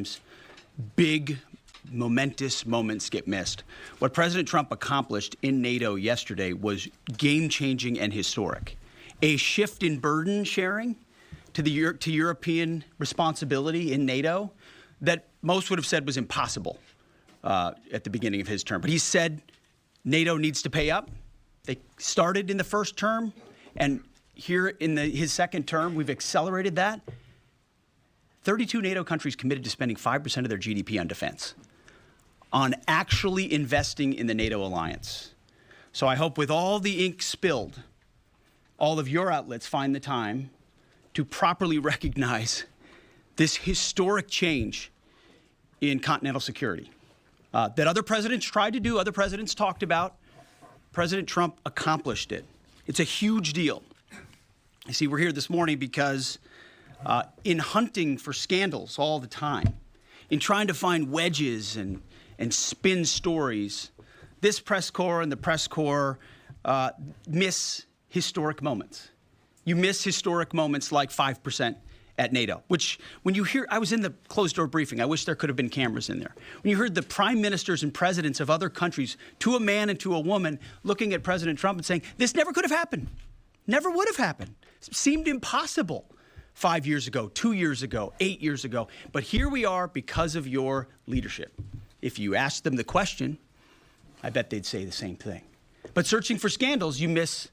sometimes big, momentous moments get missed. What President Trump accomplished in NATO yesterday was game-changing and historic. A shift in burden sharing to European responsibility in NATO that most would have said was impossible at the beginning of his term. But he said NATO needs to pay up. They started in the first term, and here in his second term, we've accelerated that. 32 NATO countries committed to spending 5% of their GDP on defense, on actually investing in the NATO alliance. So I hope with all the ink spilled, all of your outlets find the time to properly recognize this historic change in continental security that other presidents tried to do, other presidents talked about. President Trump accomplished it. It's a huge deal. You see, we're here this morning because in hunting for scandals all the time, in trying to find wedges and spin stories, this press corps and the press corps miss historic moments. You miss historic moments like 5% at NATO, which when you hear, I was in the closed-door briefing. I wish there could have been cameras in there. When you heard the prime ministers and presidents of other countries, to a man and to a woman, looking at President Trump and saying, this never could have happened, never would have happened. It seemed impossible 5 years ago, 2 years ago, 8 years ago. But here we are because of your leadership. If you ask them the question, I bet they'd say the same thing. But searching for scandals, you miss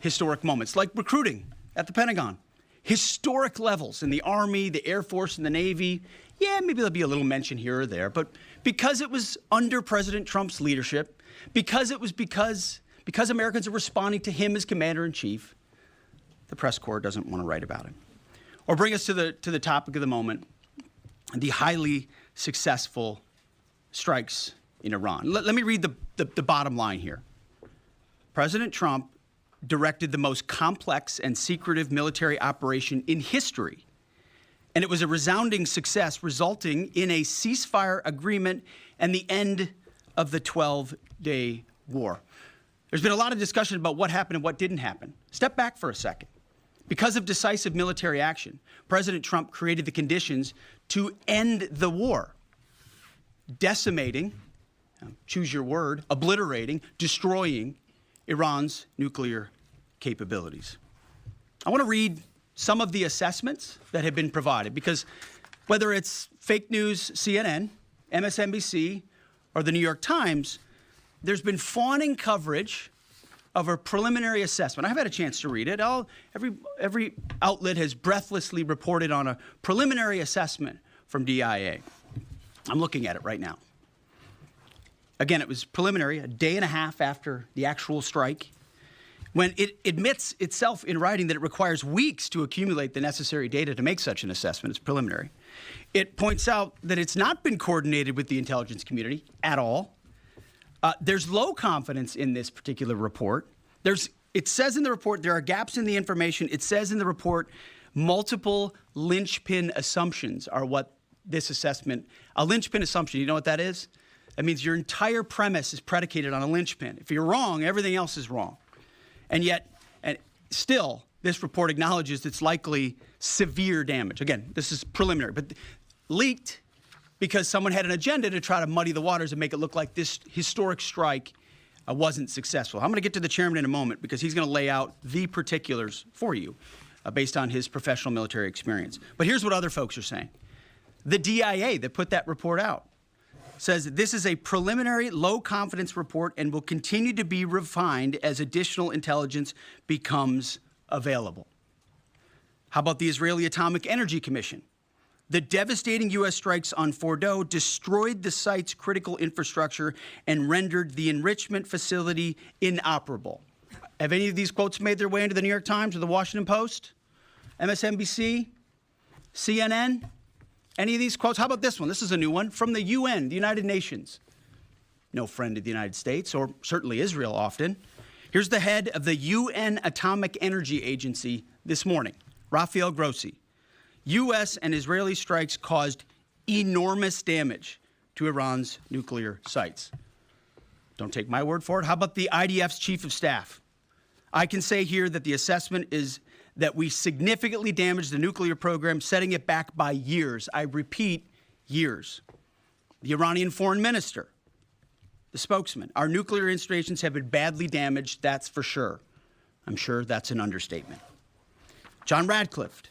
historic moments, like recruiting at the Pentagon. Historic levels in the Army, the Air Force, and the Navy. Yeah, maybe there'll be a little mention here or there, but because it was under President Trump's leadership, because Americans are responding to him as commander-in-chief, the press corps doesn't want to write about it. Or bring us to the topic of the moment, the highly successful strikes in Iran. Let me read the bottom line here. President Trump directed the most complex and secretive military operation in history, and it was a resounding success, resulting in a ceasefire agreement and the end of the 12-day war. There's been a lot of discussion about what happened and what didn't happen. Step back for a second. Because of decisive military action, President Trump created the conditions to end the war, decimating, choose your word, obliterating, destroying Iran's nuclear capabilities. I want to read some of the assessments that have been provided, because whether it's fake news, CNN, MSNBC, or the New York Times, there's been fawning coverage of a preliminary assessment. I've had a chance to read it. Every outlet has breathlessly reported on a preliminary assessment from DIA. I'm looking at it right now. Again, it was preliminary, a day and a half after the actual strike, when it admits itself in writing that it requires weeks to accumulate the necessary data to make such an assessment. It's preliminary. It points out that it's not been coordinated with the intelligence community at all. There's low confidence in this particular report. It says in the report there are gaps in the information. It says in the report multiple linchpin assumptions are what this assessment, a linchpin assumption, you know what that is? That means your entire premise is predicated on a linchpin. If you're wrong, everything else is wrong. And yet, and still, this report acknowledges it's likely severe damage. Again, this is preliminary, but leaked because someone had an agenda to try to muddy the waters and make it look like this historic strike wasn't successful. I'm going to get to the chairman in a moment because he's going to lay out the particulars for you based on his professional military experience. But here's what other folks are saying. The DIA that put that report out says this is a preliminary low-confidence report and will continue to be refined as additional intelligence becomes available. How about the Israeli Atomic Energy Commission? The devastating U.S. strikes on Fordow destroyed the site's critical infrastructure and rendered the enrichment facility inoperable. Have any of these quotes made their way into the New York Times or the Washington Post, MSNBC, CNN? Any of these quotes? How about this one? This is a new one from the UN, the United Nations. No friend of the United States, or certainly Israel often. Here's the head of the UN Atomic Energy Agency this morning, Rafael Grossi. U.S. and Israeli strikes caused enormous damage to Iran's nuclear sites. Don't take my word for it. How about the IDF's chief of staff? I can say here that the assessment is that we significantly damaged the nuclear program, setting it back by years. I repeat, years. The Iranian foreign minister, the spokesman, our nuclear installations have been badly damaged, that's for sure. I'm sure that's an understatement. John Radcliffe,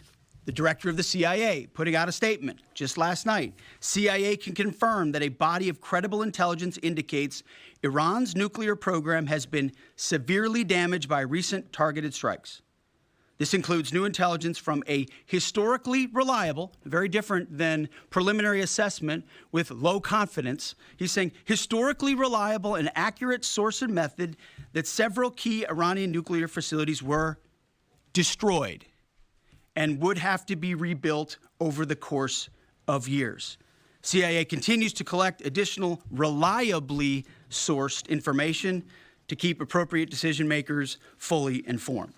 the director of the CIA, putting out a statement just last night. CIA can confirm that a body of credible intelligence indicates Iran's nuclear program has been severely damaged by recent targeted strikes. This includes new intelligence from a historically reliable, very different than preliminary assessment with low confidence. He's saying historically reliable and accurate source and method that several key Iranian nuclear facilities were destroyed and would have to be rebuilt over the course of years. CIA continues to collect additional reliably sourced information to keep appropriate decision makers fully informed.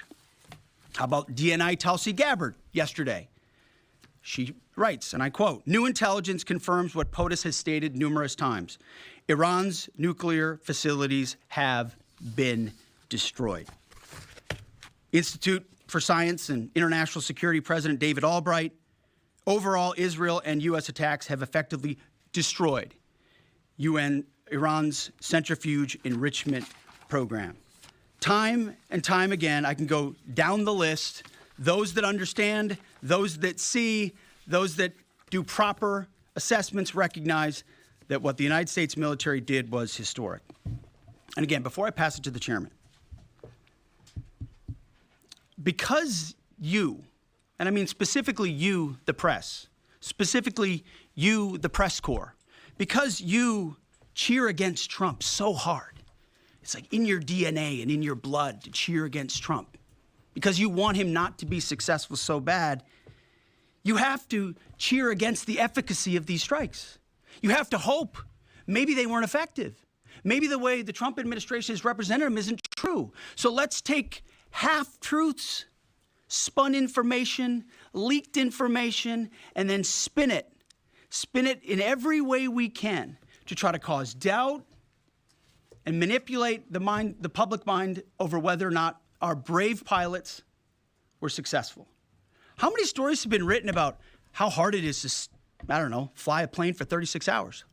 How about DNI Tulsi Gabbard yesterday? She writes, and I quote, "New intelligence confirms what POTUS has stated numerous times. Iran's nuclear facilities have been destroyed." Institute for Science and International Security President David Albright, overall, Israel and U.S. attacks have effectively destroyed Iran's centrifuge enrichment program. Time and time again, I can go down the list, those that understand, those that see, those that do proper assessments recognize that what the United States military did was historic. And again, before I pass it to the chairman, because you, and I mean specifically you, the press, specifically you, the press corps, because you cheer against Trump so hard, it's like in your DNA and in your blood to cheer against Trump, because you want him not to be successful so bad, you have to cheer against the efficacy of these strikes. You have to hope maybe they weren't effective. Maybe the way the Trump administration has represented them isn't true. So let's take half-truths, spun information, leaked information, and then spin it in every way we can to try to cause doubt and manipulate the public mind over whether or not our brave pilots were successful. How many stories have been written about how hard it is to, I don't know, fly a plane for 36 hours?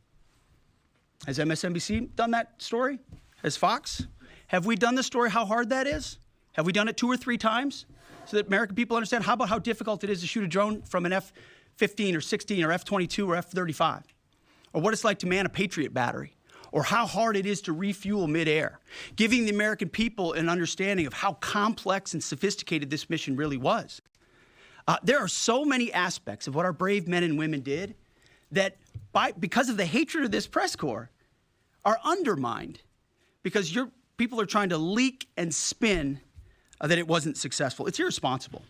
Has MSNBC done that story? Has Fox? Have we done the story how hard that is? Have we done it 2 or 3 times so that American people understand? How about how difficult it is to shoot a drone from an F-15 or 16 or F-22 or F-35? Or what it's like to man a Patriot battery? Or how hard it is to refuel midair, giving the American people an understanding of how complex and sophisticated this mission really was. There are so many aspects of what our brave men and women did that, because of the hatred of this press corps, are undermined because people are trying to leak and spin that it wasn't successful. It's irresponsible.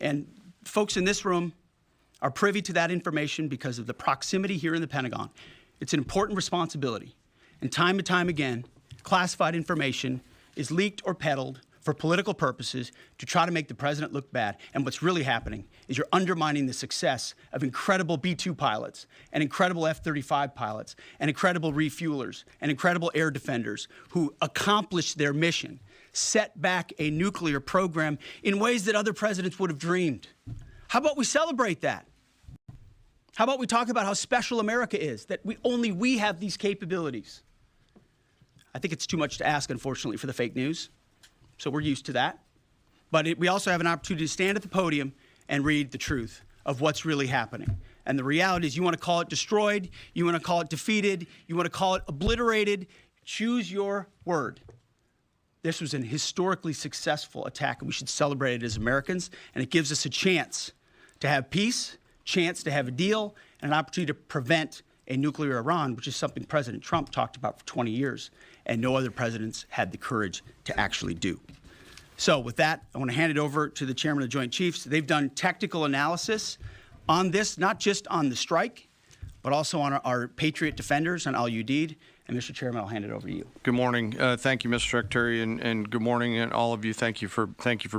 And folks in this room are privy to that information because of the proximity here in the Pentagon. It's an important responsibility. And time again, classified information is leaked or peddled for political purposes to try to make the president look bad. And what's really happening is you're undermining the success of incredible B-2 pilots and incredible F-35 pilots and incredible refuelers and incredible air defenders who accomplished their mission, set back a nuclear program in ways that other presidents would have dreamed. How about we celebrate that? How about we talk about how special America is, that only we have these capabilities? I think it's too much to ask, unfortunately, for the fake news. So we're used to that. But we also have an opportunity to stand at the podium and read the truth of what's really happening. And the reality is, you want to call it destroyed, you want to call it defeated, you want to call it obliterated, choose your word. This was an historically successful attack, and we should celebrate it as Americans. And it gives us a chance to have peace, chance to have a deal, and an opportunity to prevent a nuclear Iran, which is something President Trump talked about for 20 years, and no other presidents had the courage to actually do. So with that, I want to hand it over to the chairman of the Joint Chiefs. They've done technical analysis on this, not just on the strike, but also on our Patriot defenders, on Al Udeid. And Mr. Chairman, I'll hand it over to you. Good morning. Thank you, Mr. Secretary, and good morning, and all of you. Thank you for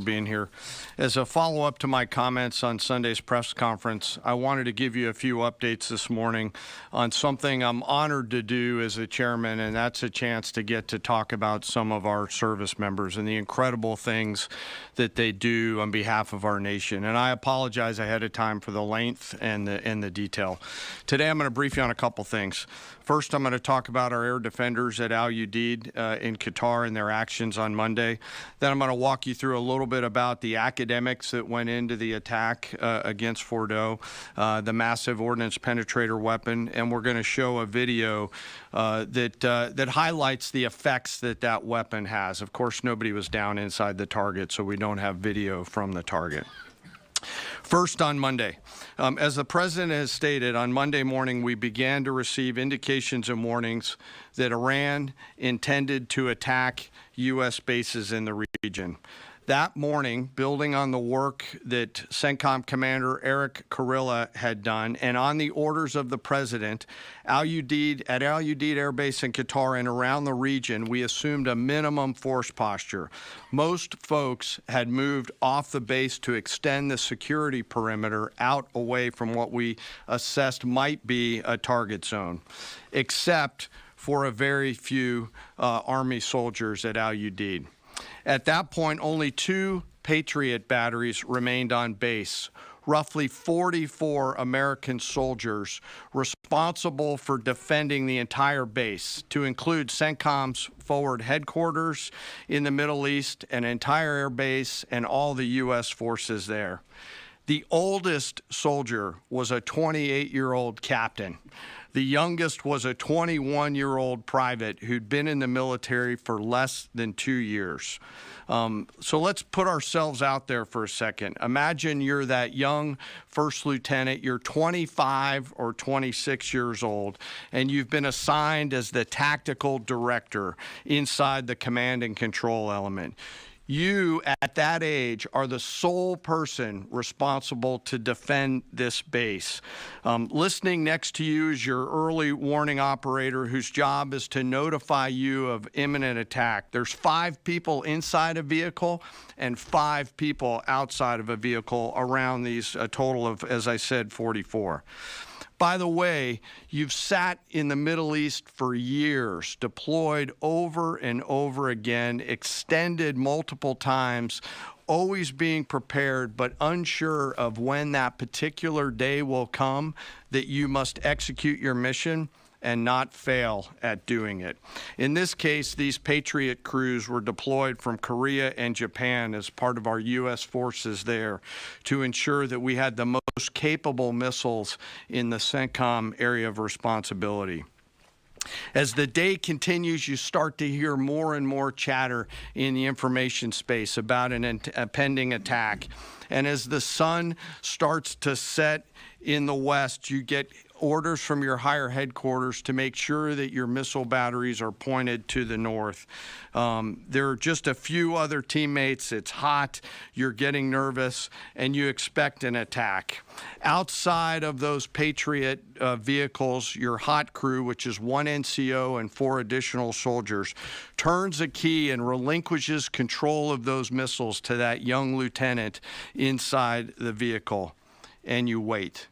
being here. As a follow-up to my comments on Sunday's press conference, I wanted to give you a few updates this morning on something I'm honored to do as a chairman, and that's a chance to get to talk about some of our service members and the incredible things that they do on behalf of our nation. And I apologize ahead of time for the length and the detail. Today, I'm going to brief you on a couple things. First, I'm going to talk about our air defenders at Al Udeid in Qatar and their actions on Monday. Then I'm going to walk you through a little bit about the academics that went into the attack against Fordo, the massive ordnance penetrator weapon, and we're going to show a video that highlights the effects that weapon has. Of course, nobody was down inside the target, so we don't have video from the target. First, on Monday, as the President has stated, on Monday morning we began to receive indications and warnings that Iran intended to attack U.S. bases in the region. That morning, building on the work that CENTCOM Commander Eric Kurilla had done, and on the orders of the President, at Al Udeid Air Base in Qatar and around the region, we assumed a minimum force posture. Most folks had moved off the base to extend the security perimeter out away from what we assessed might be a target zone, except for a very few Army soldiers at Al Udeid. At that point, only 2 Patriot batteries remained on base, roughly 44 American soldiers responsible for defending the entire base, to include CENTCOM's forward headquarters in the Middle East, an entire air base, and all the U.S. forces there. The oldest soldier was a 28-year-old captain. The youngest was a 21-year-old private who'd been in the military for less than 2 years. So let's put ourselves out there for a second. Imagine you're that young first lieutenant, you're 25 or 26 years old, and you've been assigned as the tactical director inside the command and control element. You, at that age, are the sole person responsible to defend this base. Listening next to you is your early warning operator whose job is to notify you of imminent attack. There's 5 people inside a vehicle and 5 people outside of a vehicle around these, a total of, as I said, 44. By the way, you've sat in the Middle East for years, deployed over and over again, extended multiple times, always being prepared, but unsure of when that particular day will come that you must execute your mission and not fail at doing it. In this case, these Patriot crews were deployed from Korea and Japan as part of our U.S. forces there to ensure that we had the most capable missiles in the CENTCOM area of responsibility. As the day continues, you start to hear more and more chatter in the information space about a pending attack. And as the sun starts to set in the west, you get orders from your higher headquarters to make sure that your missile batteries are pointed to the north. There are just a few other teammates. It's hot, you're getting nervous, and you expect an attack. Outside of those Patriot vehicles, your hot crew, which is 1 NCO and 4 additional soldiers, turns a key and relinquishes control of those missiles to that young lieutenant inside the vehicle, and you wait.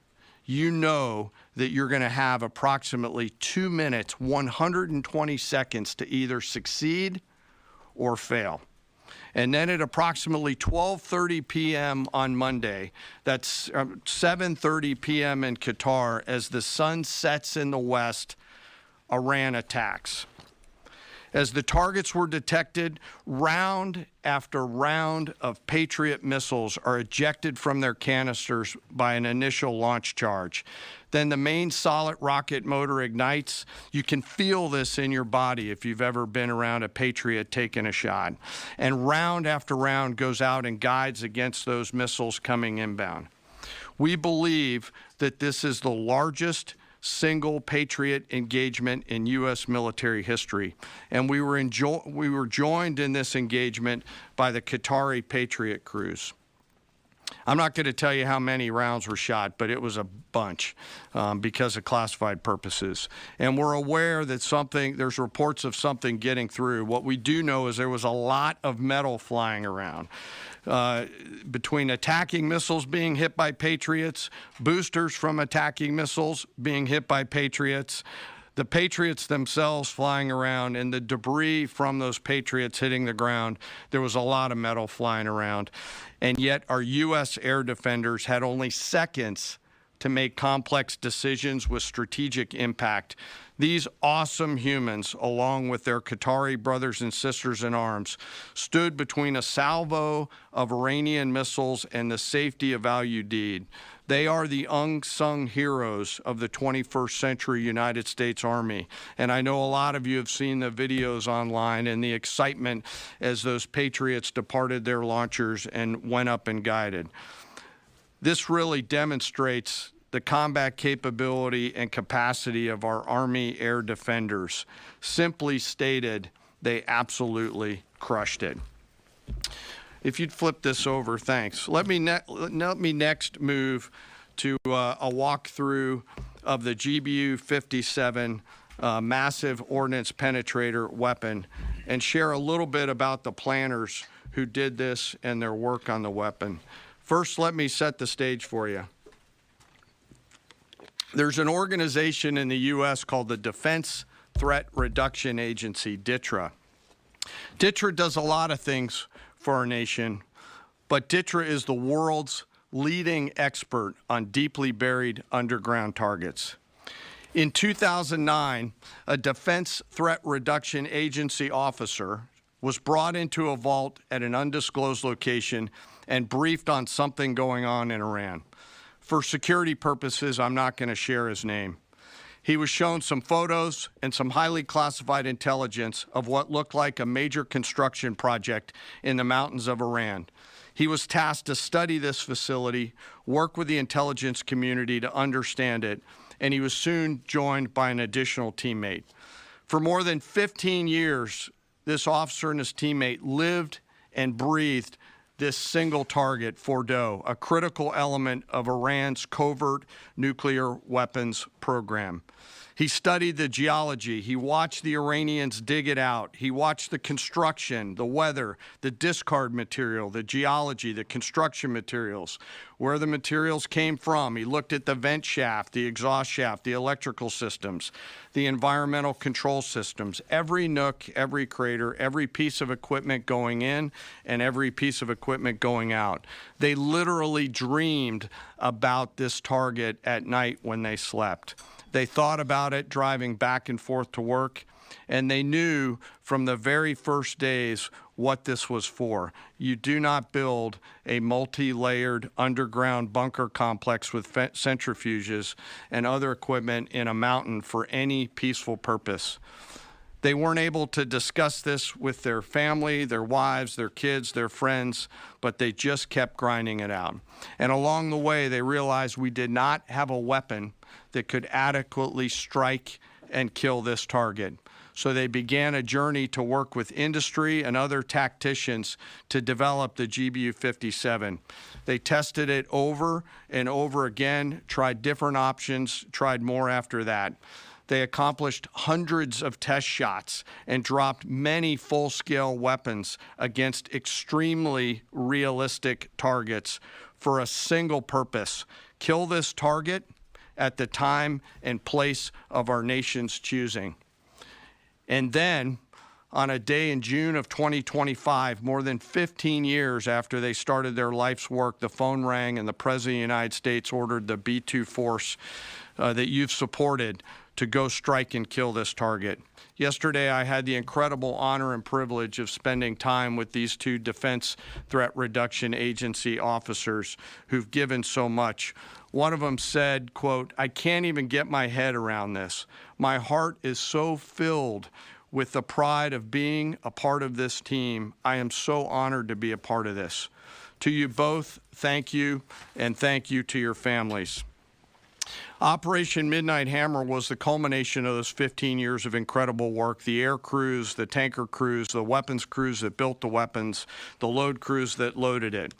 You know that you're going to have approximately 2 minutes, 120 seconds to either succeed or fail. And then at approximately 12:30 p.m. on Monday, that's 7:30 p.m. in Qatar, as the sun sets in the west, Iran attacks. As the targets were detected, round after round of Patriot missiles are ejected from their canisters by an initial launch charge. Then the main solid rocket motor ignites. You can feel this in your body if you've ever been around a Patriot taking a shot. And round after round goes out and guides against those missiles coming inbound. We believe that this is the largest single Patriot engagement in U.S. military history. And we were joined in this engagement by the Qatari Patriot crews. I'm not going to tell you how many rounds were shot, but it was a bunch because of classified purposes. And we're aware that there's reports of something getting through. What we do know is there was a lot of metal flying around. Between attacking missiles being hit by Patriots, boosters from attacking missiles being hit by Patriots, the Patriots themselves flying around, and the debris from those Patriots hitting the ground, there was a lot of metal flying around. And yet our U.S. air defenders had only seconds to make complex decisions with strategic impact. These awesome humans, along with their Qatari brothers and sisters in arms, stood between a salvo of Iranian missiles and the safety of Al Udeid. They are the unsung heroes of the 21st century United States Army. And I know a lot of you have seen the videos online and the excitement as those Patriots departed their launchers and went up and guided. This really demonstrates the combat capability and capacity of our Army air defenders. Simply stated, they absolutely crushed it. If you'd flip this over, thanks. Let me next move to a walkthrough of the GBU-57 massive ordnance penetrator weapon and share a little bit about the planners who did this and their work on the weapon. First, let me set the stage for you. There's an organization in the U.S. called the Defense Threat Reduction Agency, DTRA. DTRA does a lot of things for our nation, but DTRA is the world's leading expert on deeply buried underground targets. In 2009, a Defense Threat Reduction Agency officer was brought into a vault at an undisclosed location and briefed on something going on in Iran. For security purposes, I'm not going to share his name. He was shown some photos and some highly classified intelligence of what looked like a major construction project in the mountains of Iran. He was tasked to study this facility, work with the intelligence community to understand it, and he was soon joined by an additional teammate. For more than 15 years, this officer and his teammate lived and breathed this single target, Fordow, a critical element of Iran's covert nuclear weapons program. He studied the geology. He watched the Iranians dig it out. He watched the construction, the weather, the discard material, the geology, the construction materials, where the materials came from. He looked at the vent shaft, the exhaust shaft, the electrical systems, the environmental control systems, every nook, every crater, every piece of equipment going in and every piece of equipment going out. They literally dreamed about this target at night when they slept. They thought about it driving back and forth to work, and they knew from the very first days what this was for. You do not build a multi-layered underground bunker complex with centrifuges and other equipment in a mountain for any peaceful purpose. They weren't able to discuss this with their family, their wives, their kids, their friends, but they just kept grinding it out. And along the way, they realized we did not have a weapon that could adequately strike and kill this target. So they began a journey to work with industry and other tacticians to develop the GBU-57. They tested it over and over again, tried different options, tried more after that. They accomplished hundreds of test shots and dropped many full-scale weapons against extremely realistic targets for a single purpose: kill this target at the time and place of our nation's choosing. And then, on a day in June of 2025, more than 15 years after they started their life's work, the phone rang and the President of the United States ordered the B-2 force that you've supported to go strike and kill this target. Yesterday, I had the incredible honor and privilege of spending time with these two Defense Threat Reduction Agency officers who've given so much. One of them said, quote, "I can't even get my head around this. My heart is so filled with the pride of being a part of this team. I am so honored to be a part of this." To you both, thank you, and thank you to your families. Operation Midnight Hammer was the culmination of those 15 years of incredible work. The air crews, the tanker crews, the weapons crews that built the weapons, the load crews that loaded it.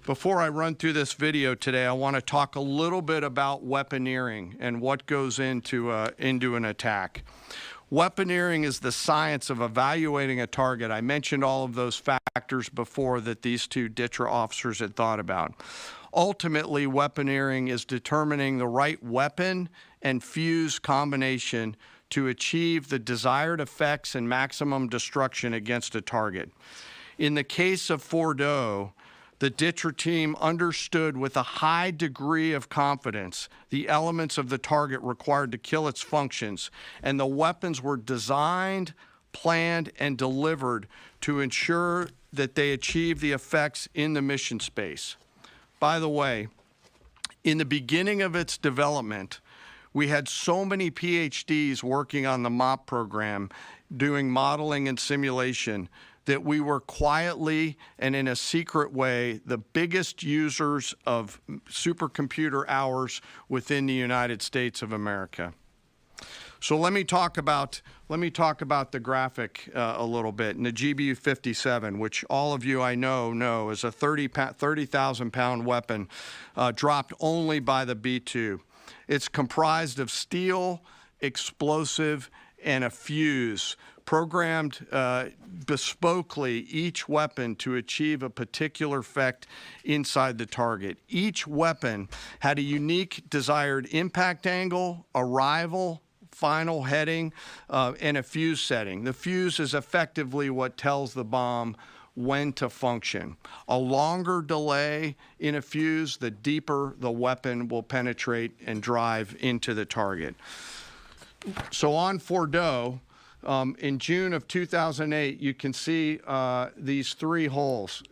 Before I run through this video today, I want to talk a little bit about weaponeering and what goes into an attack. Weaponeering is the science of evaluating a target. I mentioned all of those factors before that these two DTRA officers had thought about. Ultimately, weaponeering is determining the right weapon and fuse combination to achieve the desired effects and maximum destruction against a target. In the case of Fordo, the DTRA team understood with a high degree of confidence the elements of the target required to kill its functions, and the weapons were designed, planned, and delivered to ensure that they achieve the effects in the mission space. By the way, in the beginning of its development, we had so many PhDs working on the MOP program, doing modeling and simulation, that we were quietly and in a secret way the biggest users of supercomputer hours within the United States of America. So let me talk about the graphic a little bit. And the GBU-57, which all of you I know is a 30,000-pound weapon dropped only by the B-2. It's comprised of steel, explosive, and a fuse, programmed bespokely each weapon to achieve a particular effect inside the target. Each weapon had a unique desired impact angle, arrival, final heading, and a fuse setting. The fuse is effectively what tells the bomb when to function. A longer delay in a fuse, the deeper the weapon will penetrate and drive into the target. So on Fordo, in June of 2008, you can see these three holes.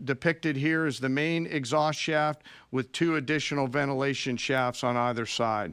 Depicted here is the main exhaust shaft with two additional ventilation shafts on either side.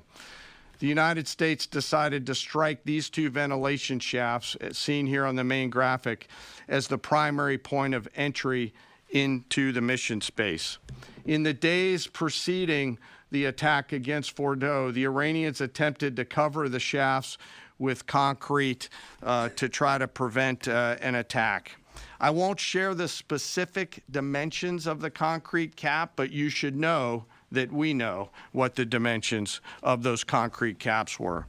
The United States decided to strike these two ventilation shafts, seen here on the main graphic, as the primary point of entry into the mission space. In the days preceding the attack against Fordo, the Iranians attempted to cover the shafts with concrete to try to prevent an attack. I won't share the specific dimensions of the concrete cap, but you should know that we know what the dimensions of those concrete caps were.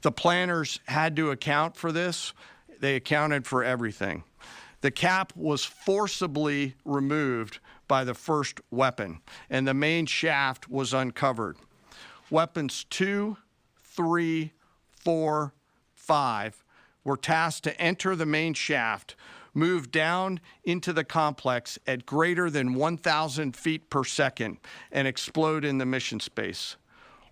The planners had to account for this. They accounted for everything. The cap was forcibly removed by the first weapon, and the main shaft was uncovered. Weapons 2, 3, 4, 5 were tasked to enter the main shaft, move down into the complex at greater than 1,000 feet per second, and explode in the mission space.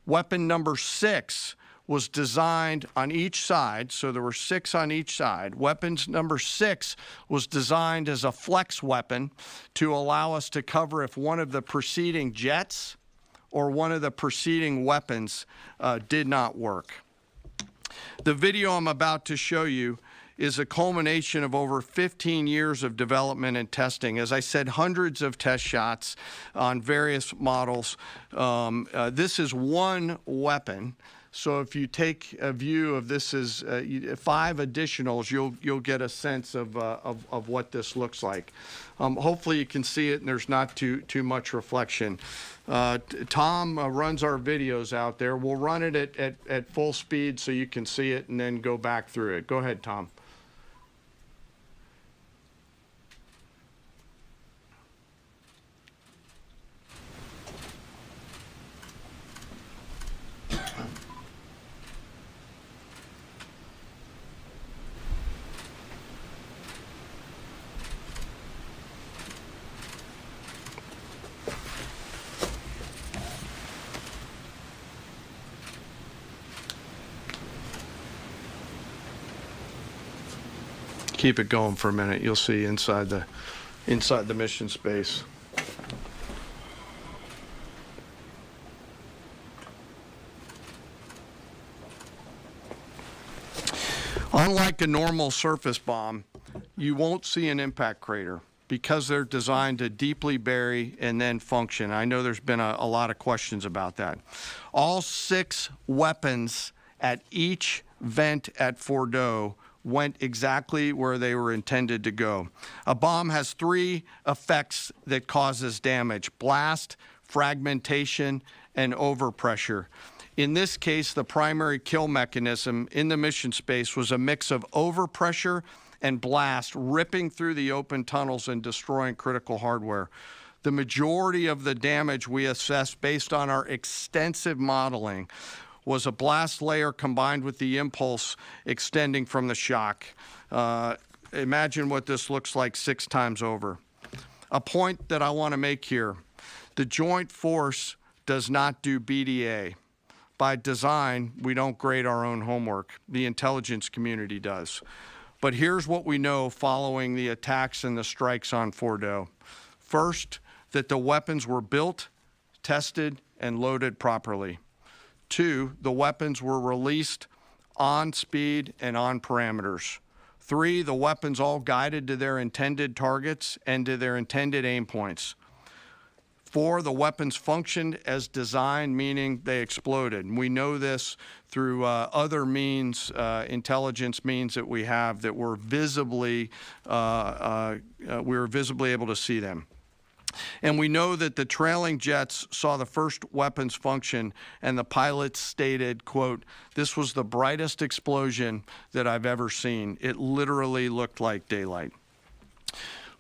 Weapon number 6 was designed on each side, so there were 6 on each side. Weapons number 6 was designed as a flex weapon to allow us to cover if one of the preceding jets or one of the preceding weapons did not work. The video I'm about to show you is a culmination of over 15 years of development and testing. As I said, hundreds of test shots on various models. This is one weapon. So if you take a view of this as 5 additionals, you'll get a sense of what this looks like. Hopefully you can see it and there's not too much reflection. Tom runs our videos out there. We'll run it at full speed so you can see it and then go back through it. Go ahead, Tom. Keep it going for a minute. You'll see inside the mission space. Unlike a normal surface bomb, you won't see an impact crater. because they're designed to deeply bury and then function. I know there's been a lot of questions about that. All 6 weapons at each vent at Fordo went exactly where they were intended to go. A bomb has 3 effects that causes damage: blast, fragmentation, and overpressure. In this case, the primary kill mechanism in the mission space was a mix of overpressure and blast, ripping through the open tunnels and destroying critical hardware. The majority of the damage we assessed based on our extensive modeling was a blast layer combined with the impulse extending from the shock. Imagine what this looks like 6 times over. A point that I want to make here: the Joint Force does not do BDA. By design, we don't grade our own homework. The intelligence community does. But here's what we know following the attacks and the strikes on Fordo. First, that the weapons were built, tested, and loaded properly. 2, the weapons were released on speed and on parameters. 3, the weapons all guided to their intended targets and to their intended aim points. 4, the weapons functioned as designed, meaning they exploded. And we know this through other means, intelligence means that we have, that were visibly, we were visibly able to see them. And we know that the trailing jets saw the first weapons function, and the pilots stated, quote, "This was the brightest explosion that I've ever seen. It literally looked like daylight."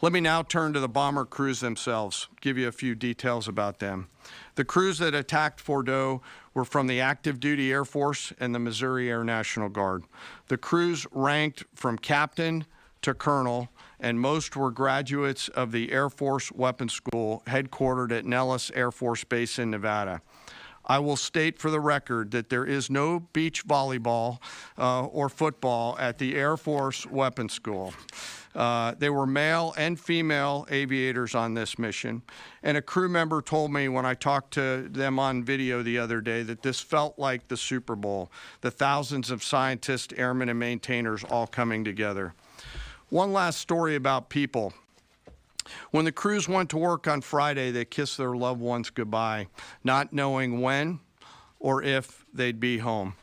Let me now turn to the bomber crews themselves, give you a few details about them. The crews that attacked Fordo were from the active duty Air Force and the Missouri Air National Guard. The crews ranked from captain to colonel, and most were graduates of the Air Force Weapons School headquartered at Nellis Air Force Base in Nevada. I will state for the record that there is no beach volleyball or football at the Air Force Weapons School. There were male and female aviators on this mission, and a crew member told me when I talked to them on video the other day that this felt like the Super Bowl, the thousands of scientists, airmen, and maintainers all coming together. One last story about people. When the crews went to work on Friday, they kissed their loved ones goodbye, not knowing when or if they'd be home.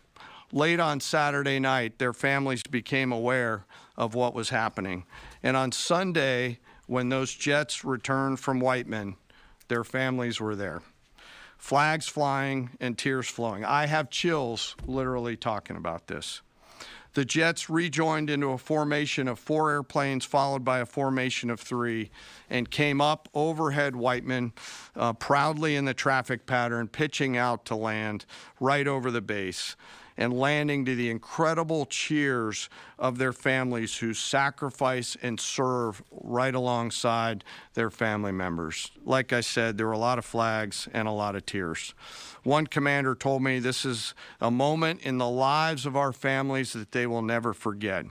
Late on Saturday night, their families became aware of what was happening. And on Sunday, when those jets returned from Whiteman, their families were there. Flags flying and tears flowing. I have chills literally talking about this. The jets rejoined into a formation of 4 airplanes, followed by a formation of 3, and came up overhead Whiteman, proudly in the traffic pattern, pitching out to land right over the base, and landing to the incredible cheers of their families who sacrifice and serve right alongside their family members. Like I said, there were a lot of flags and a lot of tears. One commander told me this is a moment in the lives of our families that they will never forget.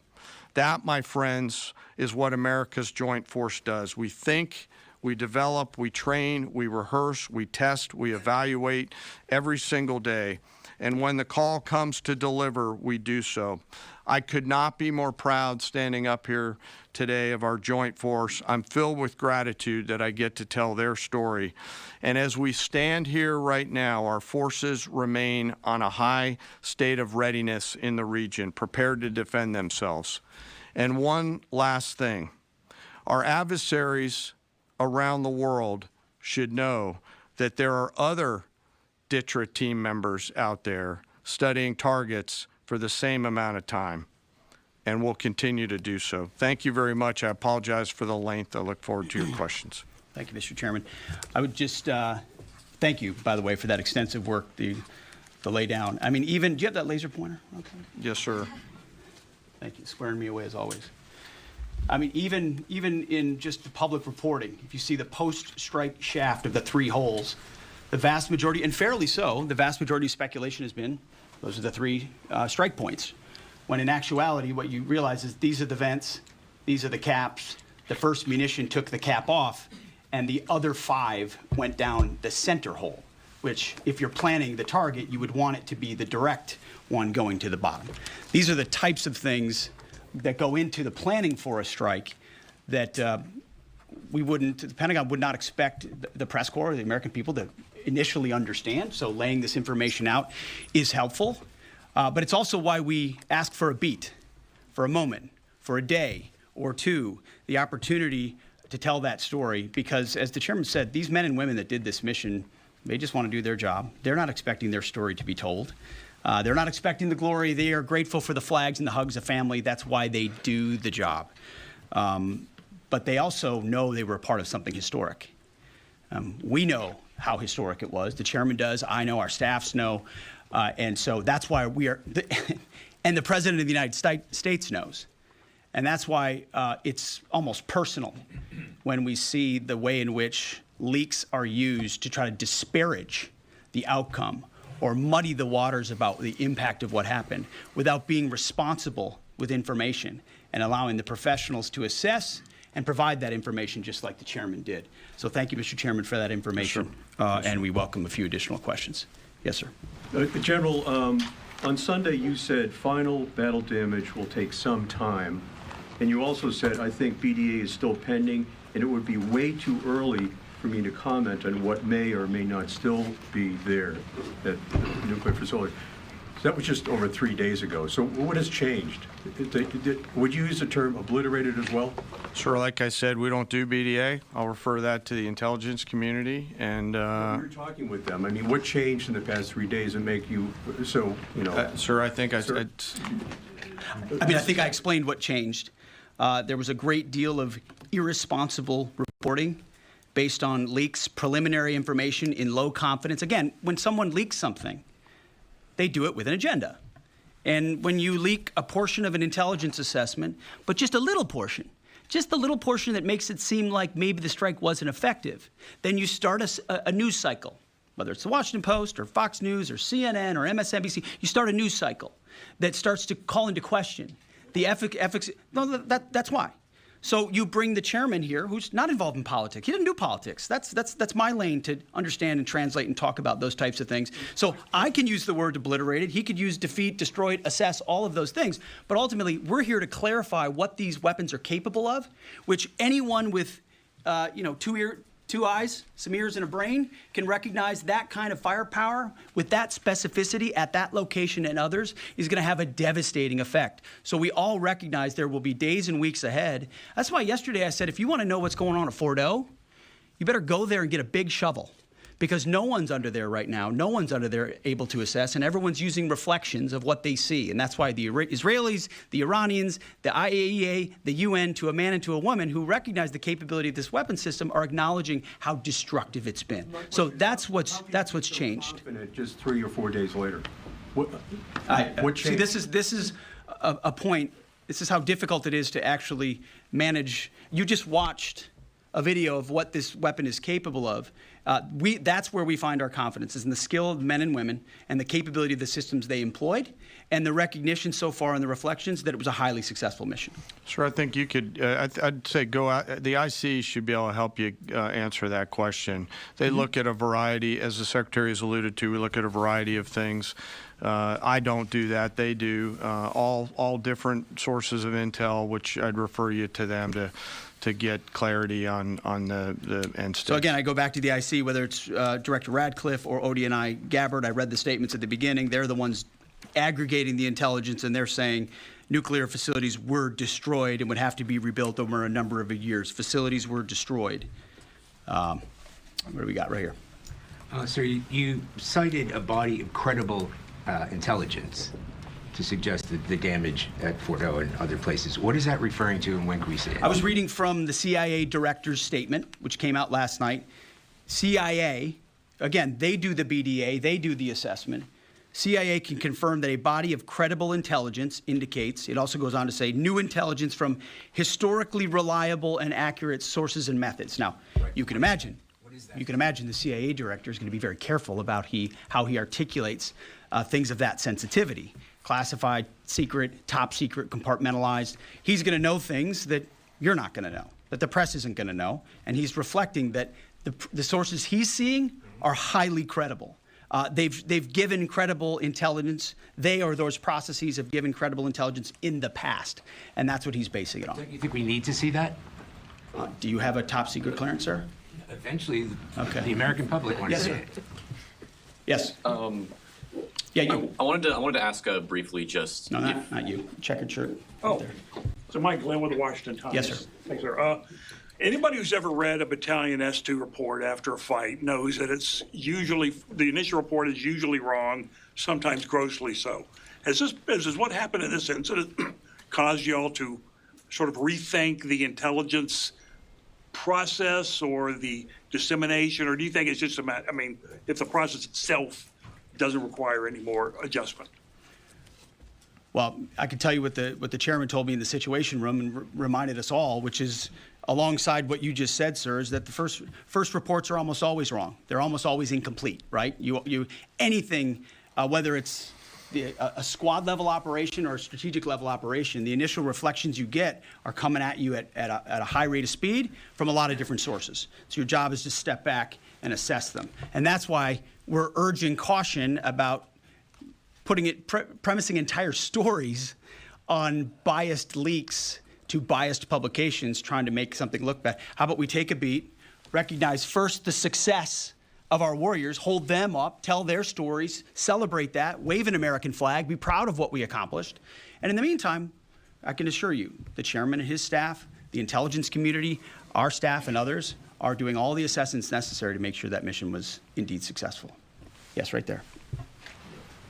That, my friends, is what America's Joint Force does. We think, we develop, we train, we rehearse, we test, we evaluate every single day. And when the call comes to deliver, we do so. I could not be more proud standing up here today of our Joint Force. I'm filled with gratitude that I get to tell their story. And as we stand here right now, our forces remain on a high state of readiness in the region, prepared to defend themselves. And one last thing, our adversaries around the world should know that there are other DTRA team members out there studying targets for the same amount of time, and we'll continue to do so. Thank you very much. I apologize for the length. I look forward to your questions. Thank you, Mr. Chairman. I would just thank you, by the way, for that extensive work, the lay down. I mean, even, do you have that laser pointer? Okay. Yes, sir. Thank you, squaring me away as always. I mean, even in just the public reporting, if you see the post-strike shaft of the 3 holes, the vast majority, and fairly so, the vast majority of speculation has been those are the 3 strike points. When in actuality, what you realize is these are the vents, these are the caps. The first munition took the cap off, and the other 5 went down the center hole, which, if you're planning the target, you would want it to be the direct one going to the bottom. These are the types of things that go into the planning for a strike that the Pentagon would not expect the press corps, the American people, to initially understand. So laying this information out is helpful. But it's also why we ask for a beat, for a moment, for a day or two, the opportunity to tell that story. Because as the chairman said, these men and women that did this mission, they just want to do their job. They're not expecting their story to be told. They're not expecting the glory. They are grateful for the flags and the hugs of family. That's why they do the job. But they also know they were a part of something historic. We know how historic it was. The chairman does. I know. Our staffs know. And so that's why we are, and the president of the United States knows. And that's why it's almost personal when we see the way in which leaks are used to try to disparage the outcome or muddy the waters about the impact of what happened without being responsible with information and allowing the professionals to assess and provide that information just like the chairman did. So thank you, Mr. Chairman, for that information. Yes, and we welcome a few additional questions. Yes, sir. General, on Sunday you said final battle damage will take some time. And you also said, I think BDA is still pending, and it would be way too early for me to comment on what may or may not still be there at the nuclear facility. So that was just over 3 days ago. So what has changed? Would you use the term obliterated as well? Sure, like I said, we don't do BDA. I'll refer that to the intelligence community. And you're talking with them. I mean, what changed in the past 3 days and make you so, you know? Sir, I think I think I explained what changed. There was a great deal of irresponsible reporting based on leaks, preliminary information in low confidence. Again, when someone leaks something, they do it with an agenda. And when you leak a portion of an intelligence assessment, but just a little portion, just the little portion that makes it seem like maybe the strike wasn't effective, then you start a news cycle, whether it's the Washington Post or Fox News or CNN or MSNBC, you start a news cycle that starts to call into question the efficacy. No, that's why. So you bring the chairman here, who's not involved in politics. He doesn't do politics. That's my lane to understand and translate and talk about those types of things. So I can use the word obliterated. He could use defeat, destroyed, assess, all of those things. But ultimately, we're here to clarify what these weapons are capable of, which anyone with, two eyes, some ears, and a brain can recognize that kind of firepower with that specificity at that location and others is going to have a devastating effect. So we all recognize there will be days and weeks ahead. That's why yesterday I said, if you want to know what's going on at Fordo, you better go there and get a big shovel, because no one's under there right now. No one's under there able to assess, and everyone's using reflections of what they see. And that's why the Israelis, the Iranians, the IAEA, the UN, to a man and to a woman who recognize the capability of this weapon system, are acknowledging how destructive it's been. So that's what's changed. Just 3 or 4 days later, what See, changed? this is a point. This is how difficult it is to actually manage. You just watched a video of what this weapon is capable of. That's where we find our confidence, is in the skill of men and women and the capability of the systems they employed, and the recognition so far in the reflections that it was a highly successful mission. Sure, I think you could, I'd say go out, the IC should be able to help you answer that question. They look at a variety, as the Secretary has alluded to, we look at a variety of things. I don't do that. They do. All different sources of intel, which I'd refer you to them to get clarity on the end state. So again, I go back to the IC, whether it's Director Radcliffe or ODNI Gabbard. I read the statements at the beginning. They're the ones aggregating the intelligence, and they're saying nuclear facilities were destroyed and would have to be rebuilt over a number of years. Facilities were destroyed. What do we got right here? Sir, you cited a body of credible intelligence to suggest the damage at Fordo and other places. What is that referring to, and when can we see it? I was reading from the CIA director's statement, which came out last night. CIA, again, they do the BDA, they do the assessment. CIA can confirm that a body of credible intelligence indicates, it also goes on to say, new intelligence from historically reliable and accurate sources and methods. Now, you can imagine. You can imagine the CIA director is going to be very careful about how he articulates things of that sensitivity. Classified, secret, top secret, compartmentalized. He's going to know things that you're not going to know, that the press isn't going to know, and he's reflecting that the sources he's seeing are highly credible. They've given credible intelligence. They or those processes have given credible intelligence in the past, and that's what he's basing it on. Don't you think we need to see that? Do you have a top secret clearance, sir? Eventually, Okay. the American public wants Yes, to sir. see it. Yes. Yeah, you. I wanted to ask briefly just. No, not you. Checkered shirt. Oh, There. so Mike Glenn with the Washington Times. Yes, sir. Thanks, sir. Anybody who's ever read a Battalion S2 report after a fight knows that it's usually, the initial report is usually wrong, sometimes grossly so. Has what happened in this incident caused you all to sort of rethink the intelligence process or the dissemination, or do you think it's just a matter, I mean, if the process itself doesn't require any more adjustment? Well, I can tell you what the chairman told me in the Situation Room and reminded us all, which is alongside what you just said, sir, is that the first reports are almost always wrong. They're almost always incomplete, right? Anything, whether it's a squad level operation or a strategic level operation, the initial reflections you get are coming at you at a high rate of speed from a lot of different sources. So your job is to step back and assess them. And that's why we're urging caution about premising entire stories on biased leaks to biased publications trying to make something look bad. How about we take a beat, recognize first the success of our warriors, hold them up, tell their stories, celebrate that, wave an American flag, be proud of what we accomplished. And in the meantime, I can assure you, the chairman and his staff, the intelligence community, our staff and others are doing all the assessments necessary to make sure that mission was indeed successful. Yes, right there.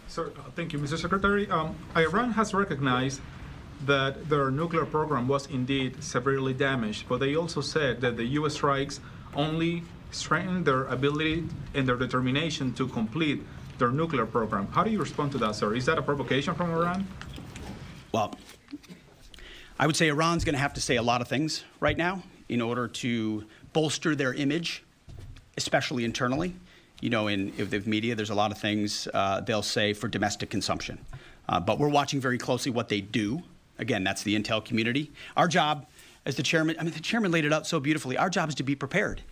Sir, thank you, Mr. Secretary. Iran has recognized that their nuclear program was indeed severely damaged, but they also said that the U.S. strikes only strengthened their ability and their determination to complete their nuclear program. How do you respond to that, sir? Is that a provocation from Iran? Well, I would say Iran's going to have to say a lot of things right now in order to bolster their image, especially internally. You know, in the media, there's a lot of things they'll say for domestic consumption. But we're watching very closely what they do. Again, that's the intel community. Our job as the chairman, the chairman laid it out so beautifully. Our job is to be prepared.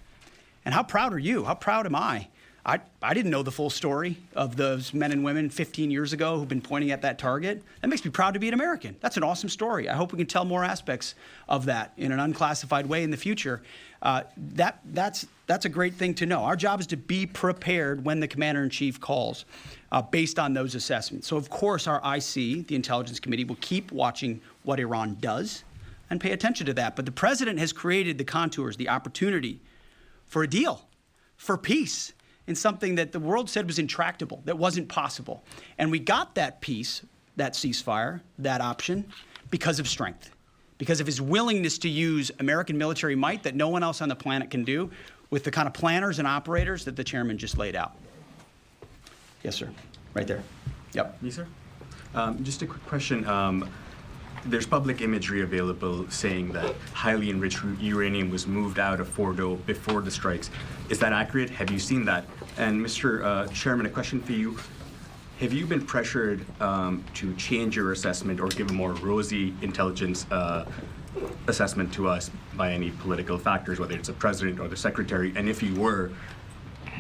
And how proud are you? How proud am I? I didn't know the full story of those men and women 15 years ago who've been pointing at that target. That makes me proud to be an American. That's an awesome story. I hope we can tell more aspects of that in an unclassified way in the future. That's a great thing to know. Our job is to be prepared when the commander-in-chief calls based on those assessments. So, of course, our IC, the Intelligence Committee, will keep watching what Iran does and pay attention to that. But the president has created the contours, the opportunity for a deal, for peace, in something that the world said was intractable, that wasn't possible. And we got that peace, that ceasefire, that option, because of strength, because of his willingness to use American military might that no one else on the planet can do with the kind of planners and operators that the chairman just laid out. Yes, sir. Right there. Yep. Me, sir? Just a quick question. There's public imagery available saying that highly enriched uranium was moved out of Fordo before the strikes. Is that accurate? Have you seen that? And Mr. Chairman, a question for you. Have you been pressured to change your assessment or give a more rosy intelligence assessment to us by any political factors, whether it's the president or the secretary? And if you were,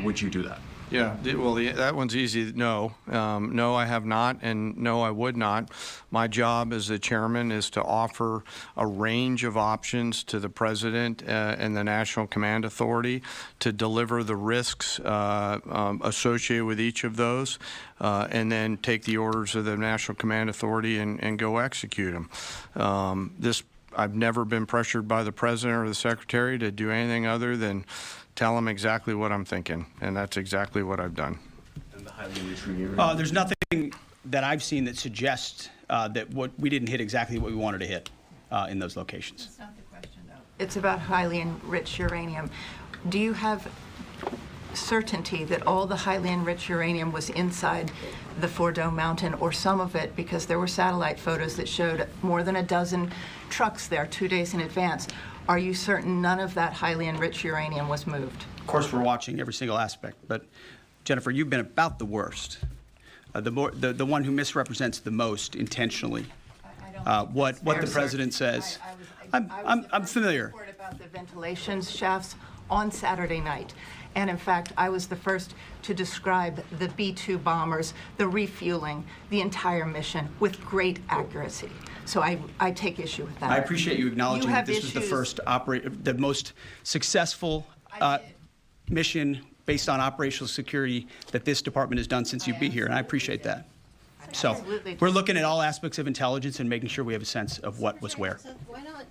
would you do that? Yeah, well, that one's easy. No. No, I have not, and no, I would not. My job as the chairman is to offer a range of options to the president and the National Command Authority to deliver the risks associated with each of those, and then take the orders of the National Command Authority and go execute them. I've never been pressured by the president or the secretary to do anything other than tell them exactly what I'm thinking, and that's exactly what I've done. And the highly enriched uranium? There's nothing that I've seen that suggests that we didn't hit exactly what we wanted to hit in those locations. That's not the question, though. It's about highly enriched uranium. Do you have certainty that all the highly enriched uranium was inside the Fordo mountain, or some of it, because there were satellite photos that showed more than a dozen trucks there 2 days in advance? Are you certain none of that highly enriched uranium was moved? Of course, we're watching every single aspect. But, Jennifer, you've been about the worst, the one who misrepresents the most intentionally what the president says. I'm familiar. Report about the ventilation shafts on Saturday night. And in fact, I was the first to describe the B-2 bombers, the refueling, the entire mission with great accuracy. So I take issue with that. I appreciate you acknowledging You that have this was the issues. the most successful mission based on operational security that this department has done since you've been here, and I appreciate that. So Absolutely. we're looking at all aspects of intelligence and making sure we have a sense of what was where. Why not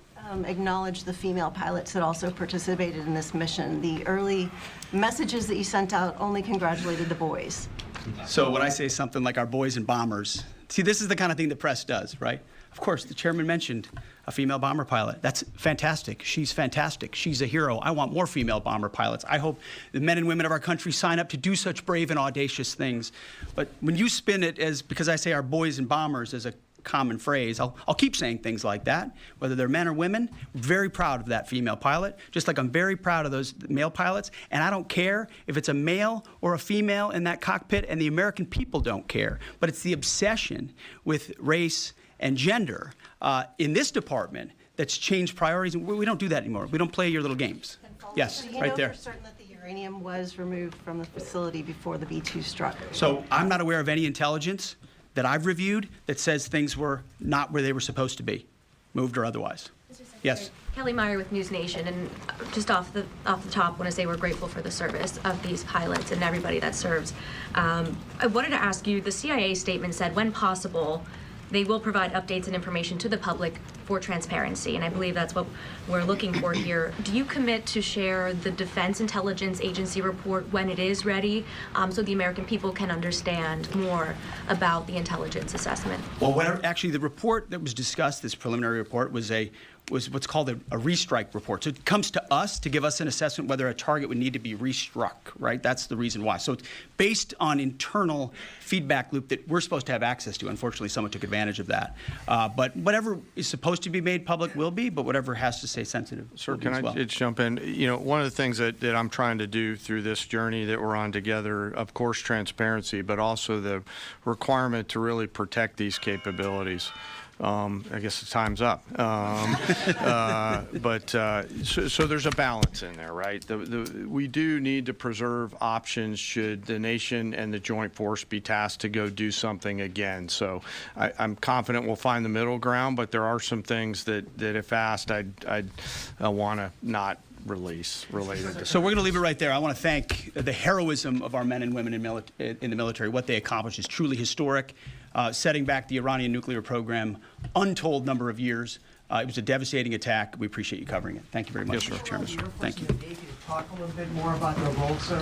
acknowledge the female pilots that also participated in this mission? The early messages that you sent out only congratulated the boys. So when I say something like our boys and bombers, see, this is the kind of thing the press does, right? Of course, the chairman mentioned a female bomber pilot. That's fantastic. She's fantastic. She's a hero. I want more female bomber pilots. I hope the men and women of our country sign up to do such brave and audacious things. But when you spin it as, because I say our boys and bombers as a common phrase, I'll keep saying things like that, whether they're men or women. I'm very proud of that female pilot, just like I'm very proud of those male pilots. And I don't care if it's a male or a female in that cockpit, and the American people don't care. But it's the obsession with race and gender in this department that's changed priorities. We don't do that anymore. We don't play your little games. Yes, Do you right know there. for certain that the uranium was removed from the facility before the B-2 struck? So I'm not aware of any intelligence that I've reviewed that says things were not where they were supposed to be, moved or otherwise. Yes. Kelly Meyer with News Nation, and just off the top, want to say we're grateful for the service of these pilots and everybody that serves. I wanted to ask you, the CIA statement said, when possible, they will provide updates and information to the public for transparency, and I believe that's what we're looking for here. Do you commit to share the Defense Intelligence Agency report when it is ready, so the American people can understand more about the intelligence assessment? Well, actually, the report that was discussed, this preliminary report, was what's called a restrike report. So it comes to us to give us an assessment whether a target would need to be restruck, right? That's the reason why. So it's based on internal feedback loop that we're supposed to have access to. Unfortunately, someone took advantage of that. But whatever is supposed to be made public will be, but whatever has to stay sensitive Sir, will be can as I well. just jump in? You know, one of the things that I'm trying to do through this journey that we're on together, of course, transparency, but also the requirement to really protect these capabilities. I guess the time's up. So there's a balance in there, right? We do need to preserve options should the nation and the joint force be tasked to go do something again. So I'm confident we'll find the middle ground, but there are some things that if asked, I'd want to not release related to. So we're going to leave it right there. I want to thank the heroism of our men and women in the military. What they accomplished is truly historic. Setting back the Iranian nuclear program, untold number of years. It was a devastating attack. We appreciate you covering it. Thank you very much, Chairman. Thank you. Talk a little bit more about the role, sir.